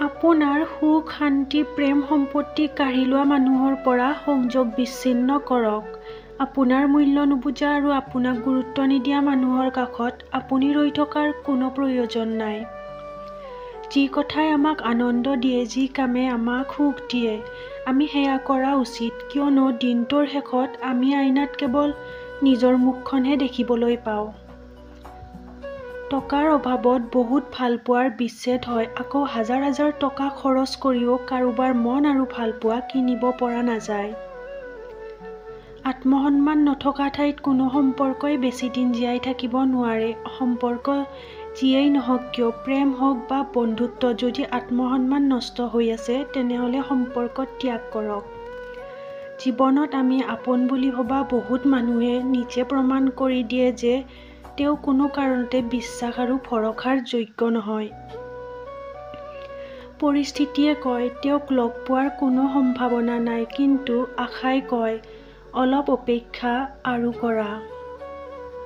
আপোনাৰ সুখ, শান্তি, প্ৰেম, সম্পত্তি কাঢ়ি লোৱা মানুহৰ পৰা সংযোগ বিচ্ছিন্ন কৰক। আপোনাৰ মূল্য নুবুজা আৰু আপোনাক গুৰুত্ব নিদিয়া মানুহৰ কাষত আপুনি ৰৈ থকাৰ কোনো প্ৰয়োজন নাই। যি কথাই আমাক আনন্দ দিয়ে, যি কামে আমাক সুখ দিয়ে, আমি সেয়া কৰা উচিত, কিয়নো দিনটোৰ শেষত আমি আইনাত কেৱল নিজৰ মুখখনহে দেখিবলৈ পাওঁ। টকাৰ অভাৱত বহুত ভালপোৱাৰ বিচ্ছেদ হয়, আকৌ হাজাৰ হাজাৰ টকা খৰচ কৰিও কাৰোবাৰ মন আৰু ভালপোৱা কিনিব পৰা নাযায়। আত্মসন্মান নথকা ঠাইত কোনো সম্পৰ্কই বেছি দিন জীয়াই থাকিব নোৱাৰে। সম্পৰ্ক যিয়েই নহওক কিয়, প্ৰেম হওক বা বন্ধুত্ব, যদি আত্মসন্মান নষ্ট হৈ আছে তেনেহ'লে সম্পৰ্ক ত্যাগ কৰক। জীৱনত আমি আপোন বুলি ভবা বহুত মানুহে নিজে প্ৰমাণ কৰি দিয়ে যে তেওঁ কোনো কাৰণতে বিশ্বাস আৰু ভৰসাৰ যোগ্য নহয়। পৰিস্থিতিয়ে কয় তেওঁক লগ পোৱাৰ কোনো সম্ভাৱনা নাই, কিন্তু আশাই কয় অলপ অপেক্ষা আৰু কৰা।